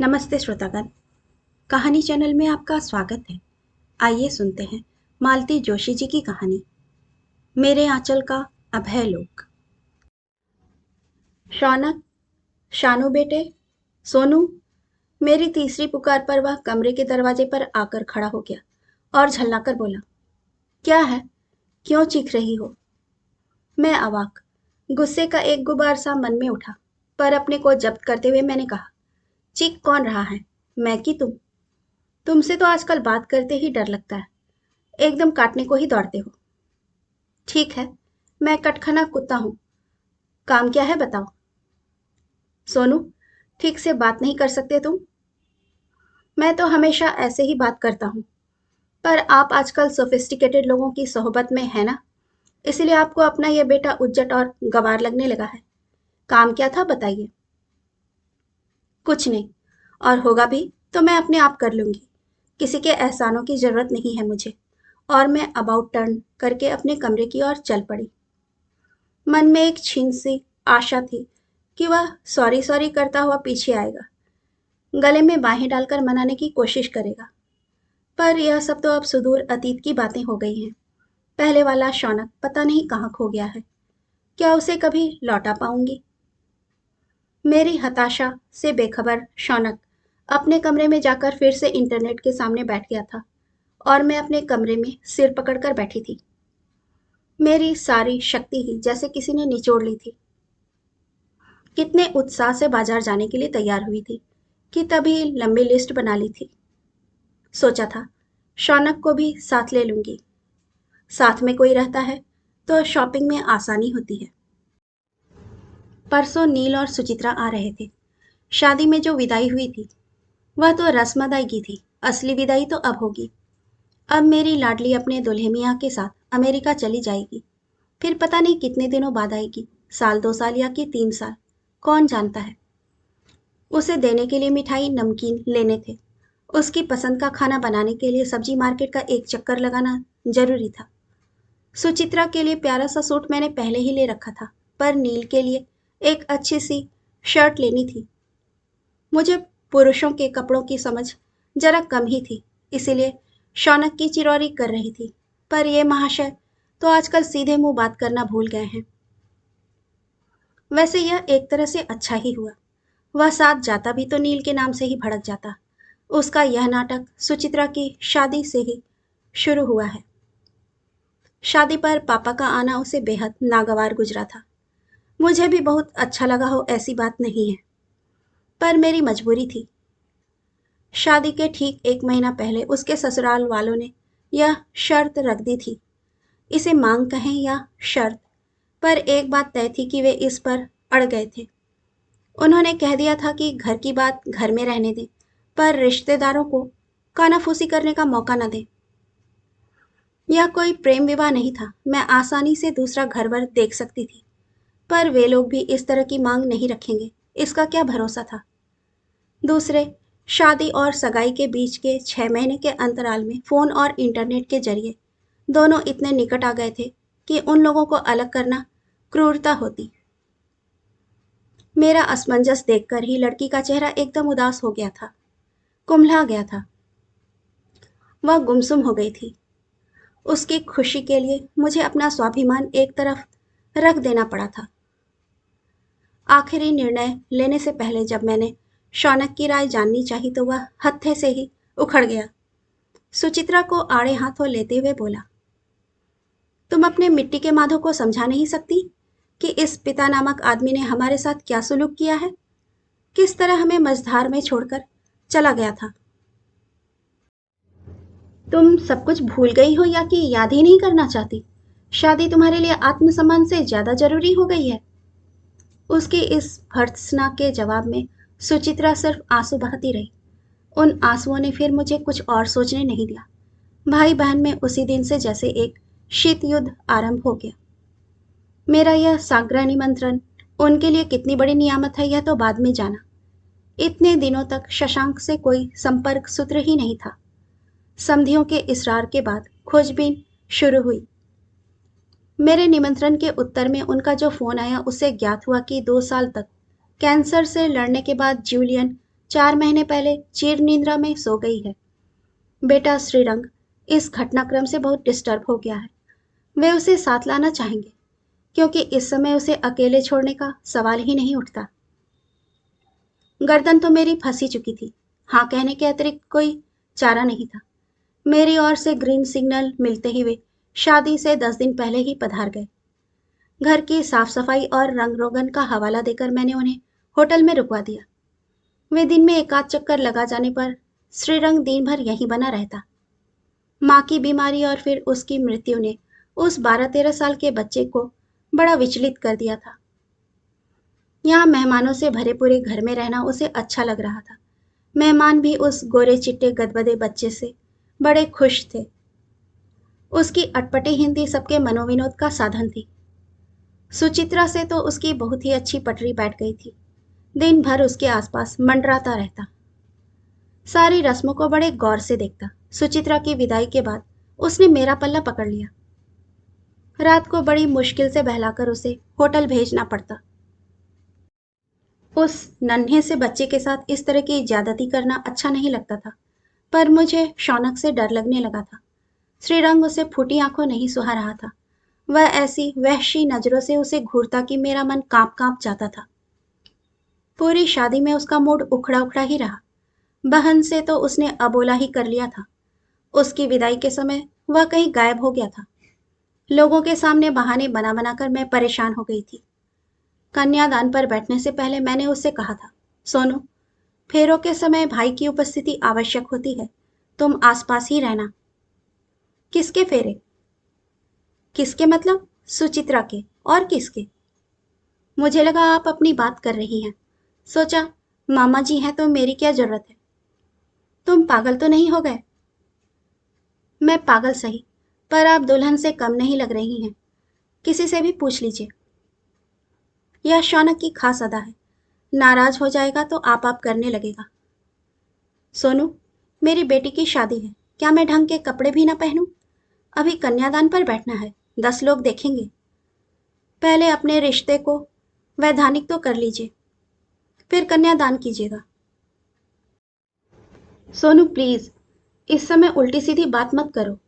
नमस्ते श्रोतागण। कहानी चैनल में आपका स्वागत है। आइए सुनते हैं मालती जोशी जी की कहानी, मेरे आंचल का अभय लोक। शौनक, शानू बेटे, सोनू। मेरी तीसरी पुकार पर वह कमरे के दरवाजे पर आकर खड़ा हो गया और झल्लाकर बोला, क्या है? क्यों चीख रही हो? मैं अवाक। गुस्से का एक गुबार सा मन में उठा, पर अपने को जब्त करते हुए मैंने कहा, चीख कौन रहा है, मैं कि तुम? तुमसे तो आजकल बात करते ही डर लगता है, एकदम काटने को ही दौड़ते हो। ठीक है, मैं कटखना कुत्ता हूं। काम क्या है बताओ। सोनू, ठीक से बात नहीं कर सकते तुम? मैं तो हमेशा ऐसे ही बात करता हूं, पर आप आजकल सोफिस्टिकेटेड लोगों की सोहबत में है ना, इसलिए आपको अपना ये बेटा उज्जट और गवार लगने लगा है। काम क्या था बताइए। कुछ नहीं, और होगा भी तो मैं अपने आप कर लूंगी। किसी के एहसानों की जरूरत नहीं है मुझे। और मैं अबाउट टर्न करके अपने कमरे की ओर चल पड़ी। मन में एक छीन सी आशा थी कि वह सॉरी सॉरी करता हुआ पीछे आएगा, गले में बाहें डालकर मनाने की कोशिश करेगा। पर यह सब तो अब सुदूर अतीत की बातें हो गई हैं। पहले वाला शौनक पता नहीं कहाँ खो गया है। क्या उसे कभी लौटा पाऊंगी? मेरी हताशा से बेखबर शौनक अपने कमरे में जाकर फिर से इंटरनेट के सामने बैठ गया था और मैं अपने कमरे में सिर पकड़कर बैठी थी। मेरी सारी शक्ति ही जैसे किसी ने निचोड़ ली थी। कितने उत्साह से बाजार जाने के लिए तैयार हुई थी कि तभी लंबी लिस्ट बना ली थी। सोचा था शौनक को भी साथ ले लूंगी। साथ में कोई रहता है तो शॉपिंग में आसानी होती है। परसों नील और सुचित्रा आ रहे थे। शादी में जो विदाई हुई थी वह तो रस्म अदायगी थी, असली विदाई तो अब होगी। अब मेरी लाडली अपने दुल्हे मियाँ के साथ अमेरिका चली जाएगी। फिर पता नहीं कितने दिनों बाद आएगी, साल 2 साल या कि 3 साल, कौन जानता है। उसे देने के लिए मिठाई नमकीन लेने थे। उसकी पसंद का खाना बनाने के लिए सब्जी मार्केट का एक चक्कर लगाना जरूरी था। सुचित्रा के लिए प्यारा सा सूट मैंने पहले ही ले रखा था, पर नील के लिए एक अच्छी सी शर्ट लेनी थी। मुझे पुरुषों के कपड़ों की समझ जरा कम ही थी, इसीलिए शौनक की चिरौरी कर रही थी। पर ये महाशय तो आजकल सीधे मुंह बात करना भूल गए हैं। वैसे यह एक तरह से अच्छा ही हुआ। वह साथ जाता भी तो नील के नाम से ही भड़क जाता। उसका यह नाटक सुचित्रा की शादी से ही शुरू हुआ है। शादी पर पापा का आना उसे बेहद नागवार गुजरा था। मुझे भी बहुत अच्छा लगा हो ऐसी बात नहीं है, पर मेरी मजबूरी थी। शादी के ठीक 1 महीना पहले उसके ससुराल वालों ने यह शर्त रख दी थी। इसे मांग कहें या शर्त, पर एक बात तय थी कि वे इस पर अड़ गए थे। उन्होंने कह दिया था कि घर की बात घर में रहने दें, पर रिश्तेदारों को कानाफूसी करने का मौका न दें। यह कोई प्रेम विवाह नहीं था, मैं आसानी से दूसरा घर वर देख सकती थी, पर वे लोग भी इस तरह की मांग नहीं रखेंगे, इसका क्या भरोसा था। दूसरे, शादी और सगाई के बीच के 6 महीने के अंतराल में फोन और इंटरनेट के जरिए दोनों इतने निकट आ गए थे कि उन लोगों को अलग करना क्रूरता होती। मेरा असमंजस देखकर ही लड़की का चेहरा एकदम उदास हो गया था, कुम्हला गया था। वह गुमसुम हो गई थी। उसकी खुशी के लिए मुझे अपना स्वाभिमान एक तरफ रख देना पड़ा था। आखिरी निर्णय लेने से पहले जब मैंने शौनक की राय जाननी चाही तो वह हत्थे से ही उखड़ गया। सुचित्रा को आड़े हाथों लेते हुए बोला, तुम अपने मिट्टी के माधो को समझा नहीं सकती कि इस पिता नामक आदमी ने हमारे साथ क्या सुलूक किया है, किस तरह हमें मझधार में छोड़कर चला गया था। तुम सब कुछ भूल गई हो या कि याद ही नहीं करना चाहती? शादी तुम्हारे लिए आत्मसम्मान से ज्यादा जरूरी हो गई है? उसकी इस भर्त्सना के जवाब में सुचित्रा सिर्फ आंसू बहाती रही। उन आंसुओं ने फिर मुझे कुछ और सोचने नहीं दिया। भाई बहन में उसी दिन से जैसे एक शीत युद्ध आरंभ हो गया। मेरा यह साग्रह निमंत्रण उनके लिए कितनी बड़ी नियामत है यह तो बाद में जाना। इतने दिनों तक शशांक से कोई संपर्क सूत्र ही नहीं था। समधियों के इसरार के बाद खोजबीन शुरू हुई। मेरे निमंत्रण के उत्तर में उनका जो फोन आया उससे ज्ञात हुआ कि 2 साल तक कैंसर से लड़ने के बाद जूलियन 4 महीने पहले चीर निद्रा में सो गई है। बेटा श्रीरंग इस घटनाक्रम से बहुत डिस्टर्ब हो गया है। वे उसे साथ लाना चाहेंगे, क्योंकि इस समय उसे अकेले छोड़ने का सवाल ही नहीं उठता। गर्दन तो मेरी फंसी चुकी थी। हाँ कहने के अतिरिक्त कोई चारा नहीं था। मेरी ओर से ग्रीन सिग्नल मिलते ही वे शादी से 10 दिन पहले ही पधार गए। घर की साफ सफाई और रंग रोगन का हवाला देकर मैंने उन्हें होटल में रुकवा दिया। वे दिन में एक आध चक्कर लगा जाने पर श्रीरंग दिन भर यहीं बना रहता। माँ की बीमारी और फिर उसकी मृत्यु ने उस 12-13 साल के बच्चे को बड़ा विचलित कर दिया था। यहाँ मेहमानों से भरे पूरे घर में रहना उसे अच्छा लग रहा था। मेहमान भी उस गोरे चिट्टे गदबदे बच्चे से बड़े खुश थे। उसकी अटपटी हिंदी सबके मनोविनोद का साधन थी। सुचित्रा से तो उसकी बहुत ही अच्छी पटरी बैठ गई थी। दिन भर उसके आसपास मंडराता रहता, सारी रस्मों को बड़े गौर से देखता। सुचित्रा की विदाई के बाद उसने मेरा पल्ला पकड़ लिया। रात को बड़ी मुश्किल से बहलाकर उसे होटल भेजना पड़ता। उस नन्हे से बच्चे के साथ इस तरह की ज्यादती करना अच्छा नहीं लगता था, पर मुझे शौनक से डर लगने लगा था। श्रीरंग उसे फूटी आंखों नहीं सुहा रहा था। वह ऐसी वहशी नजरों से उसे घूरता कि मेरा मन कांप कांप जाता था। पूरी शादी में उसका मूड उखड़ा उखड़ा ही रहा। बहन से तो उसने अबोला ही कर लिया था। उसकी विदाई के समय वह कहीं गायब हो गया था। लोगों के सामने बहाने बना बनाकर मैं परेशान हो गई थी। कन्यादान पर बैठने से पहले मैंने उससे कहा था, सोनू, फेरों के समय भाई की उपस्थिति आवश्यक होती है, तुम आसपास ही रहना। किसके फेरे? किसके मतलब? सुचित्रा के। और किसके? मुझे लगा आप अपनी बात कर रही हैं। सोचा मामा जी हैं तो मेरी क्या जरूरत है। तुम पागल तो नहीं हो गए? मैं पागल सही, पर आप दुल्हन से कम नहीं लग रही हैं। किसी से भी पूछ लीजिए। यह शौनक की खास अदा है। नाराज हो जाएगा तो आप करने लगेगा। सोनू, मेरी बेटी की शादी है, क्या मैं ढंग के कपड़े भी ना पहनूं? अभी कन्यादान पर बैठना है, 10 लोग देखेंगे। पहले अपने रिश्ते को वैधानिक तो कर लीजिए, फिर कन्यादान कीजिएगा। सोनू प्लीज, इस समय उल्टी सीधी बात मत करो।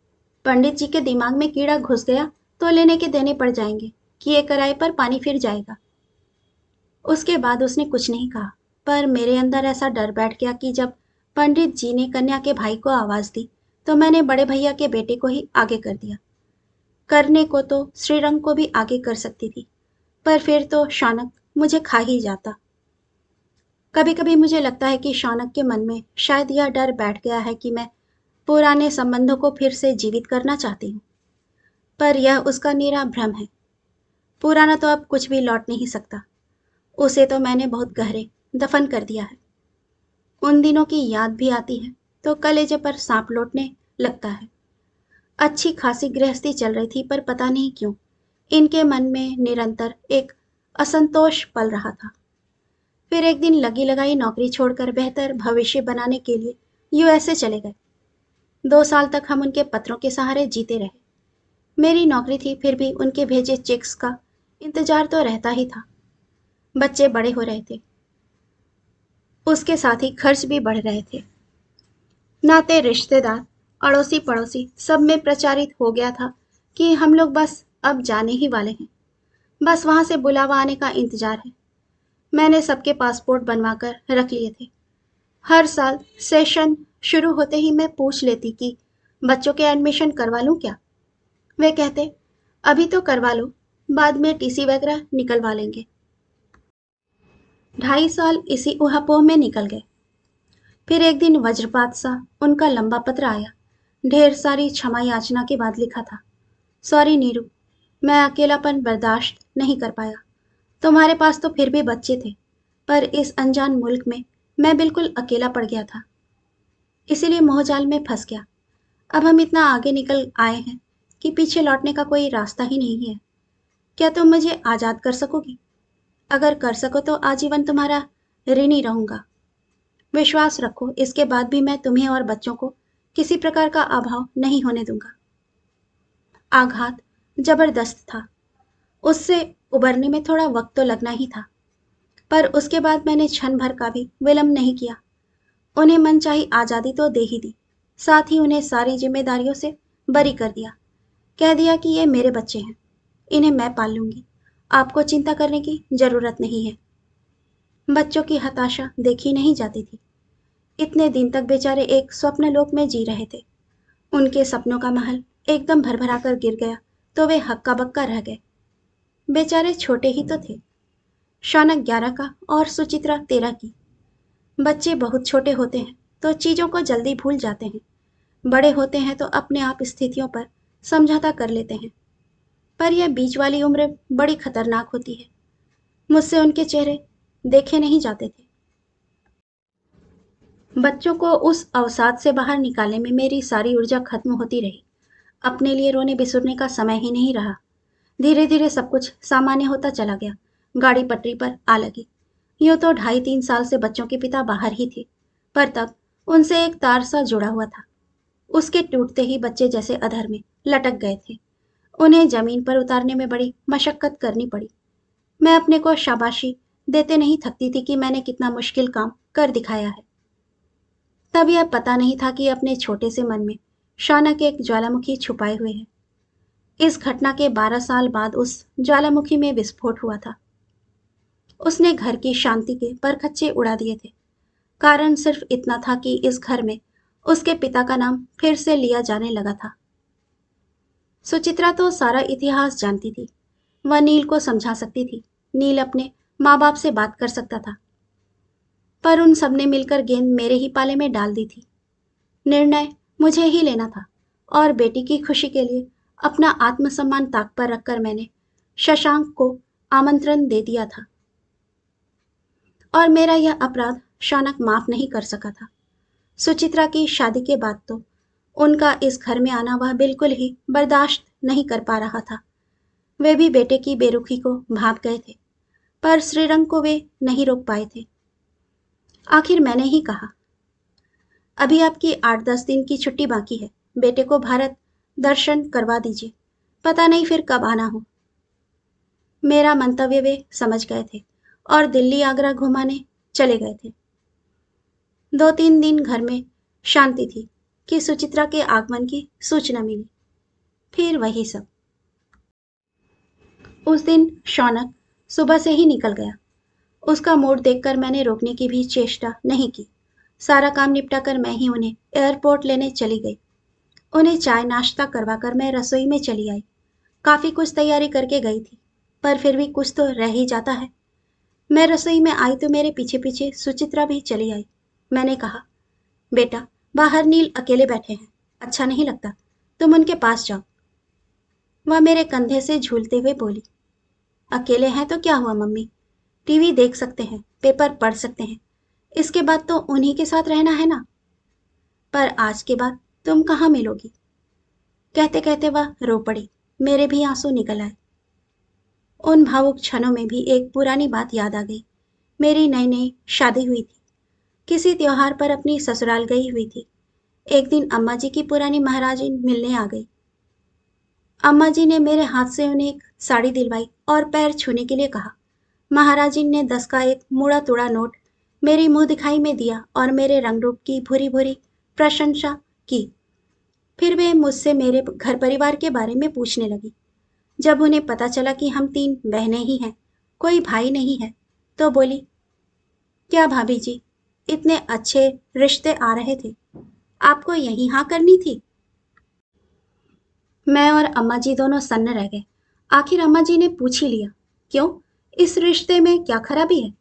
पंडित जी के दिमाग में कीड़ा घुस गया तो लेने के देने पड़ जाएंगे, किए कराए पर पानी फिर जाएगा। उसके बाद उसने कुछ नहीं कहा, पर मेरे अंदर ऐसा डर बैठ गया कि जब पंडित जी ने कन्या के भाई को आवाज दी तो मैंने बड़े भैया के बेटे को ही आगे कर दिया। करने को तो श्रीरंग को भी आगे कर सकती थी, पर फिर तो शौनक मुझे खा ही जाता। कभी कभी मुझे लगता है कि शौनक के मन में शायद यह डर बैठ गया है कि मैं पुराने संबंधों को फिर से जीवित करना चाहती हूँ, पर यह उसका निरा भ्रम है। पुराना तो अब कुछ भी लौट नहीं सकता। उसे तो मैंने बहुत गहरे दफन कर दिया है। उन दिनों की याद भी आती है तो कलेजे पर सांप लौटने लगता है। अच्छी खासी गृहस्थी चल रही थी, पर पता नहीं क्यों इनके मन में निरंतर एक असंतोष पल रहा था। फिर एक दिन लगी लगाई नौकरी छोड़कर बेहतर भविष्य बनाने के लिए यूएसए चले गए। 2 साल तक हम उनके पत्रों के सहारे जीते रहे। मेरी नौकरी थी, फिर भी उनके भेजे चेक्स का इंतजार तो रहता ही था। बच्चे बड़े हो रहे थे, उसके साथ ही खर्च भी बढ़ रहे थे। नाते रिश्तेदार, अड़ोसी पड़ोसी सब में प्रचारित हो गया था कि हम लोग बस अब जाने ही वाले हैं। बस वहां से बुलावा आने का इंतजार है। मैंने सबके पासपोर्ट बनवा कर रख लिए थे। हर साल सेशन शुरू होते ही मैं पूछ लेती कि बच्चों के एडमिशन करवा लूं क्या। वे कहते, अभी तो करवा लो, बाद में टीसी वगैरह निकलवा लेंगे। 2.5 साल इसी उहापोह में निकल गए। फिर एक दिन वज्रपात सा उनका लंबा पत्र आया। ढेर सारी क्षमा याचना के बाद लिखा था, सॉरी नीरू, मैं अकेलापन बर्दाश्त नहीं कर पाया। तुम्हारे पास तो फिर भी बच्चे थे, पर इस अनजान मुल्क में मैं बिल्कुल अकेला पड़ गया था, इसीलिए मोहजाल में फंस गया। अब हम इतना आगे निकल आए हैं कि पीछे लौटने का कोई रास्ता ही नहीं है। क्या तुम मुझे आजाद कर सकोगी? अगर कर सको तो आजीवन तुम्हारा ऋणी रहूंगा। विश्वास रखो, इसके बाद भी मैं तुम्हें और बच्चों को किसी प्रकार का अभाव नहीं होने दूंगा। आघात जबरदस्त था। उससे उबरने में थोड़ा वक्त तो लगना ही था, पर उसके बाद मैंने क्षण भर का भी विलंब नहीं किया। उन्हें मनचाही आज़ादी तो दे ही दी, साथ ही उन्हें सारी जिम्मेदारियों से बरी कर दिया। कह दिया कि ये मेरे बच्चे हैं, इन्हें मैं पाल लूंगी, आपको चिंता करने की जरूरत नहीं है। बच्चों की हताशा देखी नहीं जाती थी। इतने दिन तक बेचारे एक स्वप्न लोक में जी रहे थे। उनके सपनों का महल एकदम भरभरा कर गिर गया तो वे हक्का बक्का रह गए। बेचारे छोटे ही तो थे, शौनक 11 का और सुचित्रा 13 की। बच्चे बहुत छोटे होते हैं तो चीजों को जल्दी भूल जाते हैं, बड़े होते हैं तो अपने आप स्थितियों पर समझौता कर लेते हैं। पर यह बीच वाली उम्र बड़ी खतरनाक होती है। मुझसे उनके चेहरे देखे नहीं जाते थे। बच्चों को उस अवसाद से बाहर निकालने में मेरी सारी ऊर्जा खत्म होती रही। अपने लिए रोने बिसुरने का समय ही नहीं रहा। धीरे धीरे सब कुछ सामान्य होता चला गया। गाड़ी पटरी पर आ लगी। यूं तो 2.5-3 साल से बच्चों के पिता बाहर ही थे, पर तब उनसे एक तार सा जुड़ा हुआ था। उसके टूटते ही बच्चे जैसे अधर में लटक गए थे। उन्हें जमीन पर उतारने में बड़ी मशक्कत करनी पड़ी। मैं अपने को शाबाशी देते नहीं थकती थी कि मैंने कितना मुश्किल काम कर दिखाया है। तब यह पता नहीं था कि अपने छोटे से मन में शौनक एक ज्वालामुखी छुपाए हुए है। इस घटना के 12 साल बाद उस ज्वालामुखी में विस्फोट हुआ था। उसने घर की शांति के परखच्चे उड़ा दिए थे। कारण सिर्फ इतना था कि इस घर में उसके पिता का नाम फिर से लिया जाने लगा था। सुचित्रा तो सारा इतिहास जानती थी। वह नील को समझा सकती थी। नील अपने माँ बाप से बात कर सकता था। पर उन सबने मिलकर गेंद मेरे ही पाले में डाल दी थी। निर्णय मुझे ही लेना था और बेटी की खुशी के लिए अपना आत्मसम्मान ताक पर रखकर मैंने शशांक को आमंत्रण दे दिया था। और मेरा यह अपराध शौनक माफ नहीं कर सका था। सुचित्रा की शादी के बाद तो उनका इस घर में आना वह बिल्कुल ही बर्दाश्त नहीं कर पा रहा था। वे भी बेटे की बेरुखी को भाप गए थे, पर श्रीरंग को वे नहीं रोक पाए थे। आखिर मैंने ही कहा, अभी आपकी 8-10 दिन की छुट्टी बाकी है, बेटे को भारत दर्शन करवा दीजिए, पता नहीं फिर कब आना हो। मेरा मंतव्य वे समझ गए थे और दिल्ली आगरा घुमाने चले गए थे। 2-3 दिन घर में शांति थी कि सुचित्रा के आगमन की सूचना मिली। फिर वही सब। उस दिन शौनक सुबह से ही निकल गया। उसका मूड देखकर मैंने रोकने की भी चेष्टा नहीं की। सारा काम निपटा कर मैं ही उन्हें एयरपोर्ट लेने चली गई। उन्हें चाय नाश्ता करवाकर मैं रसोई में चली आई। काफी कुछ तैयारी करके गई थी, पर फिर भी कुछ तो रह ही जाता है। मैं रसोई में आई तो मेरे पीछे पीछे सुचित्रा भी चली आई। मैंने कहा, बेटा, बाहर नील अकेले बैठे हैं, अच्छा नहीं लगता, तुम उनके पास जाओ। वह मेरे कंधे से झूलते हुए बोली, अकेले हैं तो क्या हुआ मम्मी, टीवी देख सकते हैं, पेपर पढ़ सकते हैं, इसके बाद तो उन्हीं के साथ रहना है ना। पर आज के बाद तुम कहाँ मिलोगी। कहते कहते वह रो पड़ी। मेरे भी आंसू निकल आए। उन भावुक क्षणों में भी एक पुरानी बात याद आ गई। मेरी नई नई शादी हुई थी। किसी त्योहार पर अपनी ससुराल गई हुई थी। एक दिन अम्मा जी की पुरानी महाराजिन मिलने आ गई। अम्मा जी ने मेरे हाथ से उन्हें एक साड़ी दिलवाई और पैर छूने के लिए कहा। महाराजिन ने 10 का एक मुड़ा तुड़ा नोट मेरी मुंह दिखाई में दिया और मेरे रंग रूप की भूरी भूरी प्रशंसा की। फिर वे मुझसे मेरे घर परिवार के बारे में पूछने लगी। जब उन्हें पता चला कि हम 3 बहनें ही हैं, कोई भाई नहीं है, तो बोली, क्या भाभी जी, इतने अच्छे रिश्ते आ रहे थे, आपको यहीं हाँ करनी थी। मैं और अम्मा जी दोनों सन्न रह गए। आखिर अम्मा जी ने पूछ ही लिया, क्यों, इस रिश्ते में क्या खराबी है।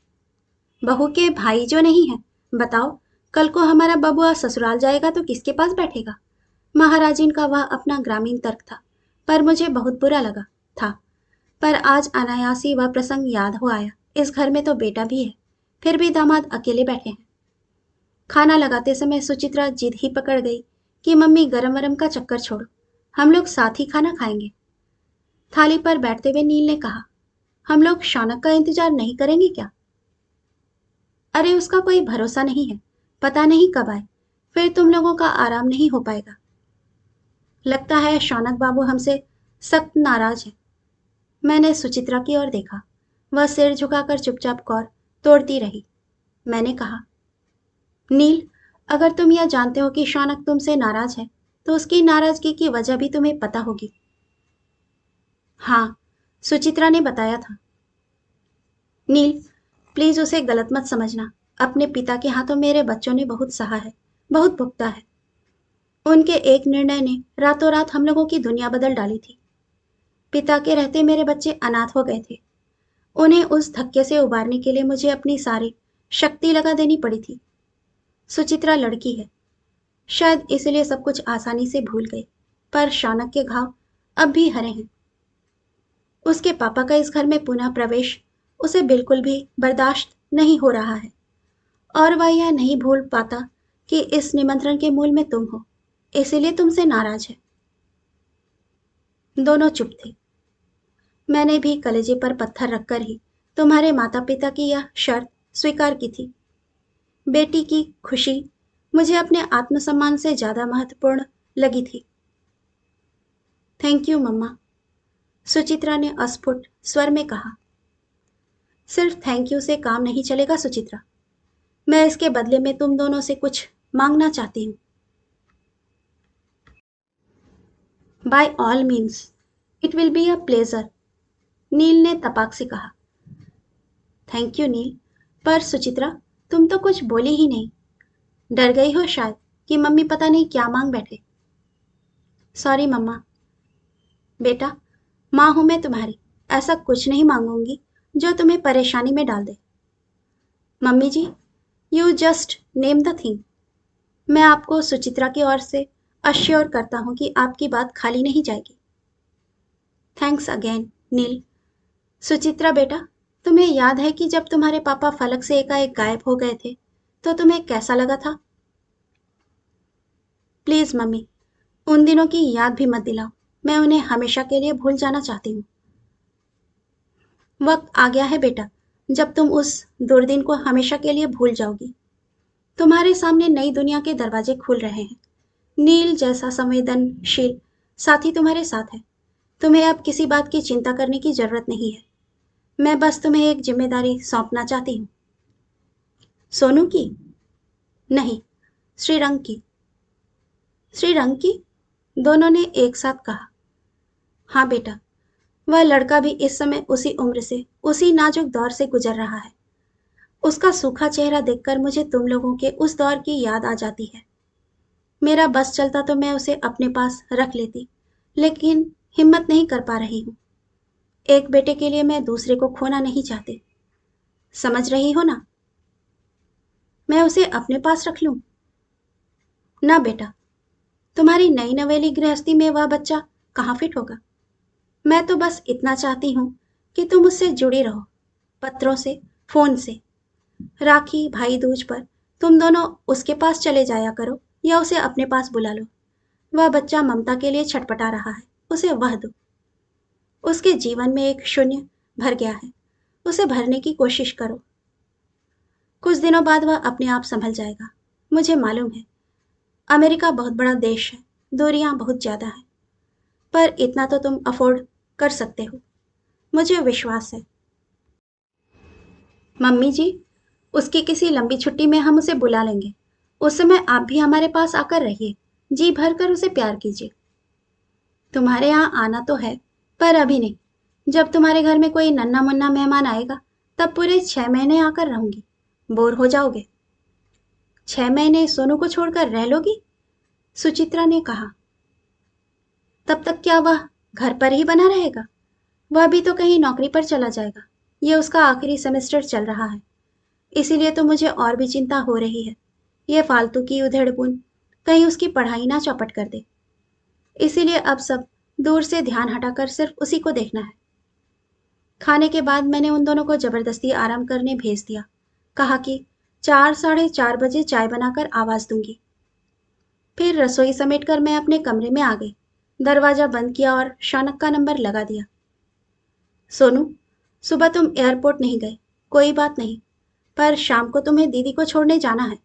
बहू के भाई जो नहीं है, बताओ, कल को हमारा बबुआ ससुराल जाएगा तो किसके पास बैठेगा। महाराजिन का वह अपना ग्रामीण तर्क था, पर मुझे बहुत बुरा लगा था। पर आज अनायास ही वह प्रसंग याद हो आया। इस घर में तो बेटा भी है, फिर भी दामाद अकेले बैठे हैं। खाना लगाते समय सुचित्रा जिद ही पकड़ गई कि मम्मी गरम वरम का चक्कर छोड़ो, हम लोग साथ ही खाना खाएंगे। थाली पर बैठते हुए नील ने कहा, हम लोग शौनक का इंतजार नहीं करेंगे क्या। अरे उसका कोई भरोसा नहीं है, पता नहीं कब आए, फिर तुम लोगों का आराम नहीं हो पाएगा। लगता है शौनक बाबू हमसे सख्त नाराज है। मैंने सुचित्रा की ओर देखा। वह सिर झुकाकर चुपचाप कौर तोड़ती रही। मैंने कहा, नील, अगर तुम यह जानते हो कि शौनक तुमसे नाराज है, तो उसकी नाराजगी की वजह भी तुम्हें पता होगी। हाँ, सुचित्रा ने बताया था। नील, प्लीज उसे गलत मत समझना। अपने पिता के हाथों मेरे बच्चों ने बहुत सहा है, बहुत भुगता है। उनके एक निर्णय ने रातों रात हम लोगों की दुनिया बदल डाली थी। पिता के रहते मेरे बच्चे अनाथ हो गए थे। उन्हें उस धक्के से उबारने के लिए मुझे अपनी सारी शक्ति लगा देनी पड़ी थी। सुचित्रा लड़की है, शायद इसलिए सब कुछ आसानी से भूल गई, पर शौनक के घाव अब भी हरे हैं। उसके पापा का इस घर में पुनः प्रवेश उसे बिल्कुल भी बर्दाश्त नहीं हो रहा है, और वह यह नहीं भूल पाता कि इस निमंत्रण के मूल में तुम हो, इसलिए तुमसे नाराज है। दोनों चुप थे। मैंने भी कलेजे पर पत्थर रखकर ही तुम्हारे माता पिता की यह शर्त स्वीकार की थी। बेटी की खुशी मुझे अपने आत्मसम्मान से ज्यादा महत्वपूर्ण लगी थी। थैंक यू मम्मा, सुचित्रा ने अस्फुट स्वर में कहा। सिर्फ थैंक यू से काम नहीं चलेगा सुचित्रा। मैं इसके बदले में तुम दोनों से कुछ मांगना चाहती हूँ। By all means, it will be a pleasure, Neel ने तपाक से कहा। थैंक यू नील, पर सुचित्रा, तुम तो कुछ बोली ही नहीं। डर गई हो शायद कि मम्मी पता नहीं क्या मांग बैठे। सॉरी मम्मा। बेटा, माँ हूं मैं तुम्हारी, ऐसा कुछ नहीं मांगूंगी जो तुम्हें परेशानी में डाल दे। Mummy ji, you just name the thing. मैं आपको सुचित्रा की ओर से अश्योर करता हूं कि आपकी बात खाली नहीं जाएगी। थैंक्स अगेन नील। सुचित्रा बेटा, तुम्हें याद है कि जब तुम्हारे पापा फलक से एकाएक गायब हो गए थे, तो तुम्हें कैसा लगा था? प्लीज मम्मी, उन दिनों की याद भी मत दिलाओ। मैं उन्हें हमेशा के लिए भूल जाना चाहती हूँ। वक्त आ गया है बेटा, जब तुम उस दुर्दिन को हमेशा के लिए भूल जाओगी। तुम्हारे सामने नई दुनिया के दरवाजे खुल रहे हैं। नील जैसा संवेदनशील साथी तुम्हारे साथ है। तुम्हें अब किसी बात की चिंता करने की जरूरत नहीं है। मैं बस तुम्हें एक जिम्मेदारी सौंपना चाहती हूँ। सोनू की? नहीं, श्रीरंग की। श्रीरंग की? दोनों ने एक साथ कहा। हाँ बेटा, वह लड़का भी इस समय उसी उम्र से, उसी नाजुक दौर से गुजर रहा है। उसका सूखा चेहरा देखकर मुझे तुम लोगों के उस दौर की याद आ जाती है। मेरा बस चलता तो मैं उसे अपने पास रख लेती, लेकिन हिम्मत नहीं कर पा रही हूँ। एक बेटे के लिए मैं दूसरे को खोना नहीं चाहती। समझ रही हो ना? मैं उसे अपने पास रख लूं? ना बेटा, तुम्हारी नई नवेली गृहस्थी में वह बच्चा कहाँ फिट होगा। मैं तो बस इतना चाहती हूँ कि तुम उससे जुड़ी रहो, पत्रों से, फोन से। राखी, भाई दूज पर तुम दोनों उसके पास चले जाया करो या उसे अपने पास बुला लो। वह बच्चा ममता के लिए छटपटा रहा है, उसे वह दो। उसके जीवन में एक शून्य भर गया है, उसे भरने की कोशिश करो। कुछ दिनों बाद वह अपने आप संभल जाएगा। मुझे मालूम है, अमेरिका बहुत बड़ा देश है, दूरियां बहुत ज्यादा है, पर इतना तो तुम अफोर्ड कर सकते हो, मुझे विश्वास है। मम्मी जी, उसकी किसी लंबी छुट्टी में हम उसे बुला लेंगे। उस समय आप भी हमारे पास आकर रहिए, जी भर कर उसे प्यार कीजिए। तुम्हारे यहाँ आना तो है, पर अभी नहीं। जब तुम्हारे घर में कोई नन्हा मुन्ना मेहमान आएगा, तब पूरे 6 महीने आकर रहूंगी। बोर हो जाओगे। 6 महीने सोनू को छोड़कर रह लोगी? सुचित्रा ने कहा। तब तक क्या वह घर पर ही बना रहेगा? वह भी तो कहीं नौकरी पर चला जाएगा। ये उसका आखिरी सेमेस्टर चल रहा है, इसीलिए तो मुझे और भी चिंता हो रही है। ये फालतू की उधेड़-बुन कहीं उसकी पढ़ाई ना चौपट कर दे। इसीलिए अब सब दूर से ध्यान हटाकर सिर्फ उसी को देखना है। खाने के बाद मैंने उन दोनों को जबरदस्ती आराम करने भेज दिया। कहा कि 4 साढ़े 4 बजे चाय बनाकर आवाज दूंगी। फिर रसोई समेटकर मैं अपने कमरे में आ गई, दरवाजा बंद किया और शौनक का नंबर लगा दिया। सोनू, सुबह तुम एयरपोर्ट नहीं गए, कोई बात नहीं, पर शाम को तुम्हें दीदी को छोड़ने जाना है।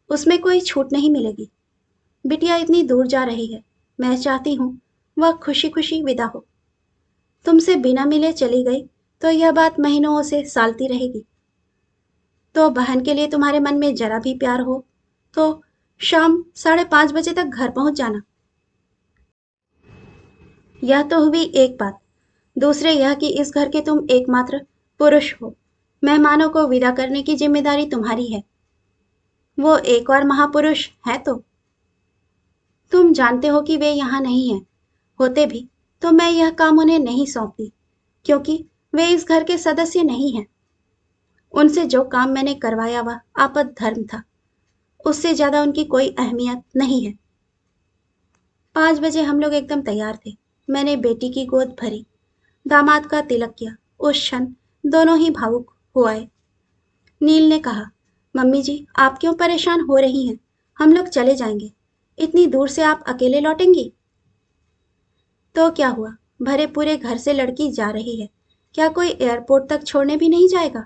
उसमें कोई छूट नहीं मिलेगी। बिटिया इतनी दूर जा रही है, मैं चाहती हूँ वह खुशी खुशी विदा हो। तुमसे बिना मिले चली गई तो यह बात महीनों से सालती रहेगी। तो बहन के लिए तुम्हारे मन में जरा भी प्यार हो तो शाम 5:30 तक घर पहुंच जाना। यह तो हुई एक बात। दूसरे यह कि इस घर के तुम एकमात्र पुरुष हो। मेहमानों को विदा करने की जिम्मेदारी तुम्हारी है। वो एक और महापुरुष है तो। तुम जानते हो कि वे यहाँ नहीं हैं। होते भी तो मैं यह काम उन्हें नहीं सौंपती, क्योंकि वे इस घर के सदस्य नहीं हैं। उनसे जो काम मैंने करवाया वह आपद धर्म था। उससे ज्यादा उनकी कोई अहमियत नहीं है। 5 बजे हम लोग एकदम तैयार थे। मैंने बेटी की गोद भरी, दामाद का तिलक किया। उस क्षण दोनों ही भावुक हो आए। नील ने कहा, मम्मी जी आप क्यों परेशान हो रही हैं? हम लोग चले जाएंगे। इतनी दूर से आप अकेले लौटेंगी? तो क्या हुआ, भरे पूरे घर से लड़की जा रही है, क्या कोई एयरपोर्ट तक छोड़ने भी नहीं जाएगा?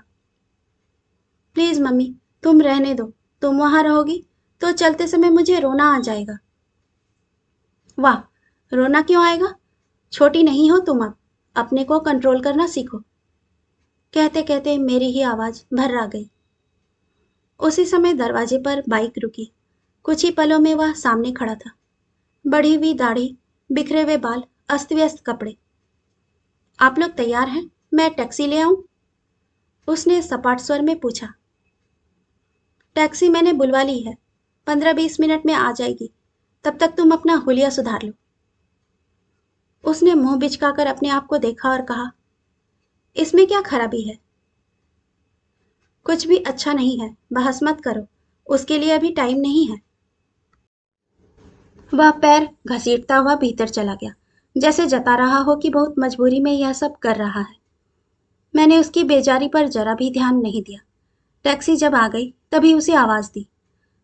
प्लीज मम्मी, तुम रहने दो। तुम वहां रहोगी तो चलते समय मुझे रोना आ जाएगा। वाह, रोना क्यों आएगा? छोटी नहीं हो तुम अब। अपने को कंट्रोल करना सीखो। कहते कहते मेरी ही आवाज भर्रा गई। उसी समय दरवाजे पर बाइक रुकी। कुछ ही पलों में वह सामने खड़ा था। बढ़ी हुई दाढ़ी, बिखरे हुए बाल, अस्त व्यस्त कपड़े। आप लोग तैयार हैं? मैं टैक्सी ले आऊं? उसने सपाट स्वर में पूछा। टैक्सी मैंने बुलवा ली है। 15-20 मिनट में आ जाएगी। तब तक तुम अपना हुलिया सुधार लो। उसने मुंह बिचकाकर अपने आप को देखा और कहा, इसमें क्या खराबी है? कुछ भी अच्छा नहीं है, बहस मत करो। उसके लिए अभी टाइम नहीं है। वह पैर घसीटता हुआ भीतर चला गया, जैसे जता रहा हो कि बहुत मजबूरी में यह सब कर रहा है। मैंने उसकी बेजारी पर जरा भी ध्यान नहीं दिया। टैक्सी जब आ गई तभी उसे आवाज दी।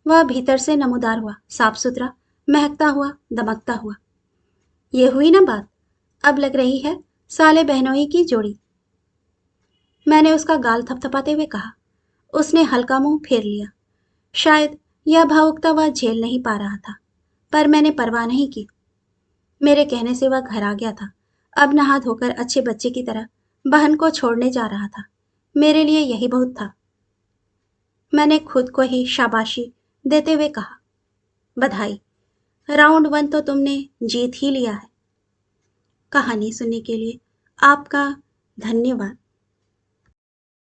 वह भीतर से नमूदार हुआ, साफ सुथरा, महकता हुआ, दमकता हुआ। ये हुई ना बात। अब लग रही है साले बहनोई की जोड़ी। मैंने उसका गाल थपथपाते हुए कहा। उसने हल्का मुंह फेर लिया। शायद यह भावुकता वह झेल नहीं पा रहा था, पर मैंने परवाह नहीं की। मेरे कहने से वह घर आ गया था। अब नहा धोकर अच्छे बच्चे की तरह बहन को छोड़ने जा रहा था। मेरे लिए यही बहुत था। मैंने खुद को ही शाबाशी देते हुए कहा, बधाई, राउंड 1 तो तुमने जीत ही लिया है। कहानी सुनने के लिए आपका धन्यवाद।